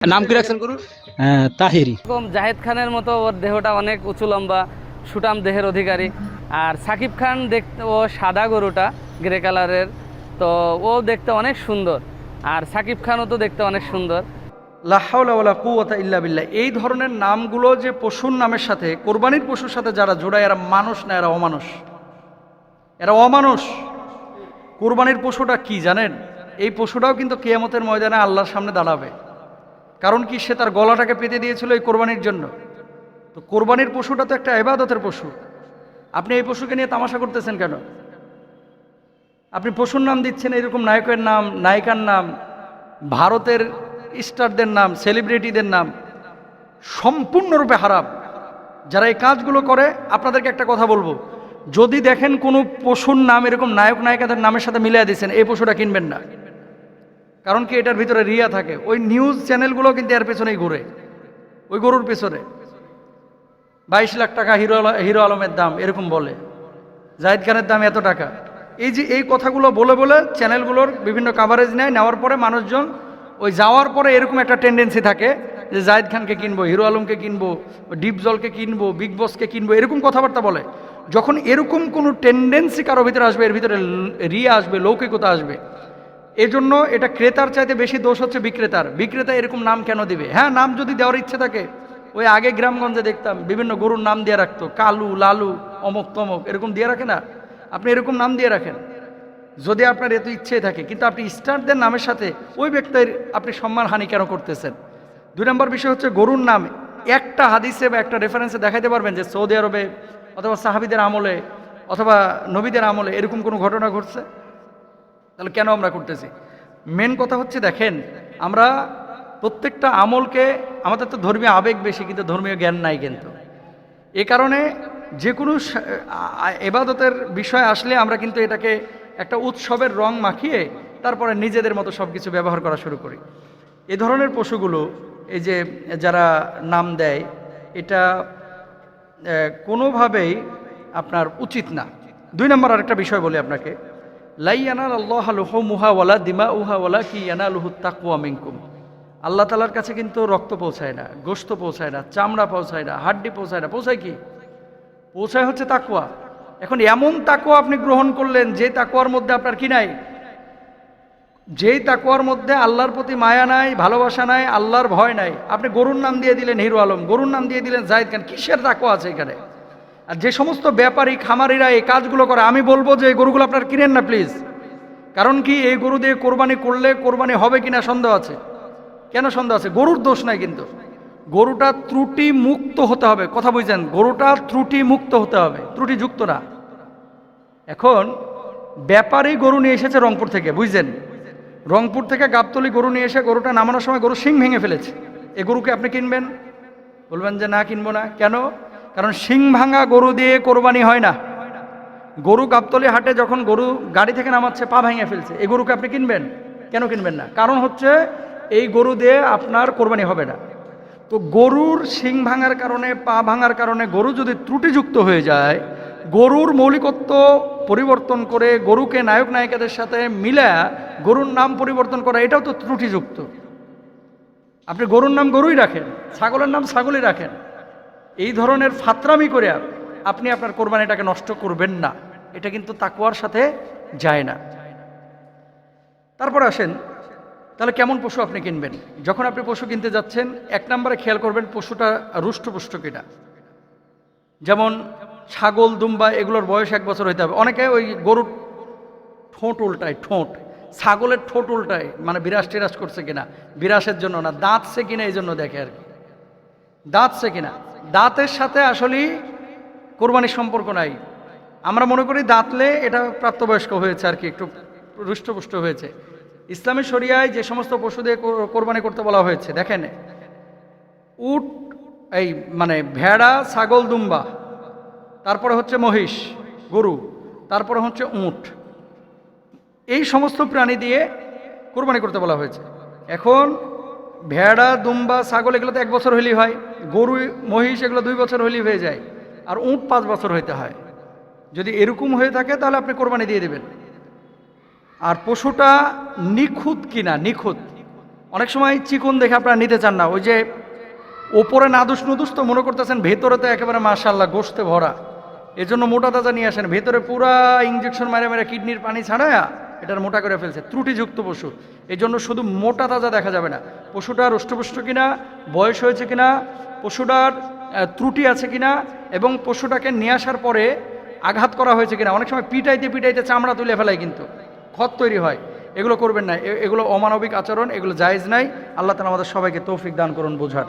নাম কি রাখছেন গুরু? তাহিরি। এরকম জাহেদ খানের মতো ওর দেহটা অনেক উঁচু লম্বা সুটাম দেহের অধিকারী। আর সাকিব খান দেখতে, ও সাদা গরুটা গ্রে কালারের, তো ও দেখতে অনেক সুন্দর। আর সাকিব খানও তো দেখতে অনেক সুন্দর। লা হাওলা ওয়ালা কুওয়াতা ইল্লা বিল্লাহ। এই ধরনের নামগুলো যে পশুর নামের সাথে, কোরবানির পশুর সাথে যারা জোড়ায়, এরা মানুষ না, এরা অমানুষ। এরা অমানুষ। কোরবানির পশুটা কি জানেন? এই পশুটাও কিন্তু কিয়ামতের ময়দানে আল্লাহর সামনে দাঁড়াবে। কারণ কি? সে তার গলাটাকে পেতে দিয়েছিল এই কোরবানির জন্য। তো কোরবানির পশুটা তো একটা ইবাদতের পশু। আপনি এই পশুকে নিয়ে তামাশা করতেছেন কেন? আপনি পশুর নাম দিচ্ছেন, এরকম নায়কের নাম, নায়িকার নাম, ভারতের স্টারদের নাম, সেলিব্রিটিদের নাম, সম্পূর্ণরূপে হারাম। যারা এই কাজগুলো করে, আপনাদেরকে একটা কথা বলবো, যদি দেখেন কোনো পশুর নাম এরকম নায়ক নায়িকাদের নামের সাথে মিলিয়ে দিচ্ছেন, এই পশুটা কিনবেন না। কারণ কি? এটার ভিতরে রিয়া থাকে। ওই নিউজ চ্যানেলগুলো কিন্তু এর পেছনেই ঘুরে, ওই গরুর পেছনে। 22 লাখ টাকা হিরো আলমের দাম, এরকম বলে। জাহিদ খানের দাম এত টাকা। এই যে এই কথাগুলো বলে বলে চ্যানেলগুলোর বিভিন্ন কাভারেজ নেওয়ার পরে মানুষজন ওই যাওয়ার পরে এরকম একটা টেন্ডেন্সি থাকে যে জাহিদ খানকে কিনবো, হিরো আলমকে কিনবো, ডিপ জলকে কিনবো, বিগ বসকে কিনবো, এরকম কথাবার্তা বলে। যখন এরকম কোনো টেন্ডেন্সি কারো ভিতরে আসবে, এর ভিতরে রিয়া আসবে, লৌকিকতা আসবে। এজন্য এটা ক্রেতার চাইতে বেশি দোষ হচ্ছে বিক্রেতার। বিক্রেতা এরকম নাম কেন দিবে? হ্যাঁ, নাম যদি দেওয়ার ইচ্ছে থাকে, ওই আগে গ্রামগঞ্জে দেখতাম বিভিন্ন গরুর নাম দিয়ে রাখতো, কালু, লালু, অমক তমক, এরকম দিয়ে রাখে না? আপনি এরকম নাম দিয়ে রাখেন যদি আপনার এত ইচ্ছে থাকে। কিন্তু আপনি স্টারদের নামের সাথে ওই ব্যক্তির আপনি সম্মানহানি কেন করতেছেন? 2 নম্বর বিষয় হচ্ছে, গরুর নাম একটা হাদিসে বা একটা রেফারেন্সে দেখাইতে পারবেন যে সৌদি আরবে অথবা সাহাবিদের আমলে অথবা নবীদের আমলে এরকম কোনো ঘটনা ঘটছে? তাহলে কেন আমরা করতেছি? মেন কথা হচ্ছে, দেখেন, আমরা প্রত্যেকটা আমলকে, আমাদের তো ধর্মীয় আবেগ বেশি কিন্তু ধর্মীয় জ্ঞান নাই। কিন্তু এ কারণে যে কোনো ইবাদতের বিষয় আসলে আমরা কিন্তু এটাকে একটা উৎসবের রং মাখিয়ে তারপরে নিজেদের মতো সব কিছু ব্যবহার করা শুরু করি। এ ধরনের পশুগুলো, এই যে যারা নাম দেয়, এটা কোনোভাবেই আপনার উচিত না। 2 নম্বর আরেকটা বিষয় বলি আপনাকে, লা ইয়ানালাল্লাহু লুহুমুহা ওয়ালা দিমাউহা ওয়ালাকিন ইয়ানালুহুত তাকওয়া মিনকুম। আল্লাহ তাআলার কাছে কিন্তু রক্ত পৌঁছায় না, গোশত পৌঁছায় না, চামড়া পৌঁছায় না, হাড্ডি পৌঁছায় না। পৌঁছায় কি? পৌঁছায় হচ্ছে তাকওয়া। এখন এমন তাকওয়া আপনি গ্রহণ করলেন যে তাকওয়ার মধ্যে আপনার কি নাই? যেই তাকওয়ার মধ্যে আল্লাহর প্রতি মায়া নাই, ভালোবাসা নাই, আল্লাহর ভয় নাই। আপনি গরুর নাম দিয়ে দিলেন হিরো আলম, গরুর নাম দিয়ে দিলেন জাহিদ খান। কিসের তাকওয়া আছে এখানে? আর যে সমস্ত ব্যাপারী, খামারিরা এই কাজগুলো করে, আমি বলবো যে এই গরুগুলো আপনার কিনেন না প্লিজ। কারণ কি? এই গরু দিয়ে কোরবানি করলে কোরবানি হবে কিনা সন্দেহ আছে। কেন সন্দেহ আছে? গরুর দোষ নাই, কিন্তু গরুটা ত্রুটি মুক্ত হতে হবে। কথা বুঝছেন? গরুটা ত্রুটি মুক্ত হতে হবে, ত্রুটিযুক্ত না। এখন ব্যাপারী গরু নিয়ে এসেছে রংপুর থেকে, বুঝছেন? রংপুর থেকে গাবতলী গরু নিয়ে এসে গরুটা নামানোর সময় গরু শিং ভেঙে ফেলেছে। এই গরুকে আপনি কিনবেন? বলবেন যে না, কিনবো না। কেন? কারণ শিং ভাঙা গরু দিয়ে কোরবানি হয় না। গরু গাবতলী হাটে যখন গরু গাড়ি থেকে নামাচ্ছে, পা ভেঙে ফেলছে, এই গরুকে আপনি কিনবেন? কেন কিনবেন না? কারণ হচ্ছে এই গরু দিয়ে আপনার কোরবানি হবে না। তো গরুর শিং ভাঙার কারণে, পা ভাঙার কারণে গরু যদি ত্রুটিযুক্ত হয়ে যায়, গরুর মৌলিকত্ব পরিবর্তন করে গরুকে নায়ক নায়িকাদের সাথে মিলা গরুর নাম পরিবর্তন করা, এটাও তো ত্রুটিযুক্ত। আপনি গরুর নাম গরুই রাখেন, ছাগলের নাম ছাগলই রাখেন। এই ধরনের ফাতরামি করে আপনি আপনার কোরবানিটাকে নষ্ট করবেন না। এটা কিন্তু তাকওয়ার সাথে যায় না। তারপর আসেন, তাহলে কেমন পশু আপনি কিনবেন? যখন আপনি পশু কিনতে যাচ্ছেন, 1 নম্বরে খেয়াল করবেন পশুটা রুষ্টপুষ্ট কিনা। যেমন ছাগল, দুম্বা, এগুলোর বয়স 1 বছর হইতে হবে। অনেকে ওই গরুর ঠোঁট উল্টায়, ঠোঁট, ছাগলের ঠোঁট উল্টায়, মানে বিরাস টিরাস করছে কিনা। বিরাসের জন্য না, দাঁতছে কিনা এই জন্য দেখে আর কি। দাঁতছে কিনা, দাঁতের সাথে আসলে কোরবানির সম্পর্ক নাই। আমরা মনে করি দাঁতলে এটা প্রাপ্তবয়স্ক হয়েছে আর কি, একটু রুষ্টপুষ্ট হয়েছে। ইসলামী শরিয়ায় যে সমস্ত পশু দিয়ে কোরবানি করতে বলা হয়েছে, দেখেন, উট, এই মানে ভেড়া, ছাগল, দুম্বা, তারপরে হচ্ছে মহিষ, গরু, তারপরে হচ্ছে উট, এই সমস্ত প্রাণী দিয়ে কোরবানি করতে বলা হয়েছে। এখন ভেড়া, দুম্বা, ছাগল এগুলো তো 1 বছর হলেই হয়। গরু, মহিষ এগুলো 2 বছর হলেই হয়ে যায়। আর উট 5 বছর হইতে হয়। যদি এরকম হয়ে থাকে তাহলে আপনি কোরবানি দিয়ে দেবেন। আর পশুটা নিখুঁত কিনা, নিখুঁত, অনেক সময় চিকন দেখে আপনারা নিতে চান না, ওই যে ওপরে নাদুস নুদুস তো মনে করতেছেন, ভেতরে তো একেবারে মাশাআল্লাহ গোশতে ভরা, এজন্য মোটা তাজা নিয়ে আসেন, ভেতরে পুরা ইঞ্জেকশন মারে মেরে কিডনির পানি ছাড়ায়া এটার মোটা করে ফেলছে, ত্রুটিযুক্ত পশু। এই জন্য শুধু মোটা তাজা দেখা যাবে না, পশুটার রুষ্টপুষ্ট কিনা, বয়স হয়েছে কিনা, পশুটার ত্রুটি আছে কিনা, এবং পশুটাকে নিয়ে আসার পরে আঘাত করা হয়েছে কিনা। অনেক সময় পিটাইতে পিটাইতে চামড়া তুলে ফেলায়, কিন্তু ক্ষত তৈরি হয়। এগুলো করবেন না, এগুলো অমানবিক আচরণ, এগুলো জায়েজ নাই। আল্লাহ তাআলা আমাদের সবাইকে তৌফিক দান করুন বোঝার।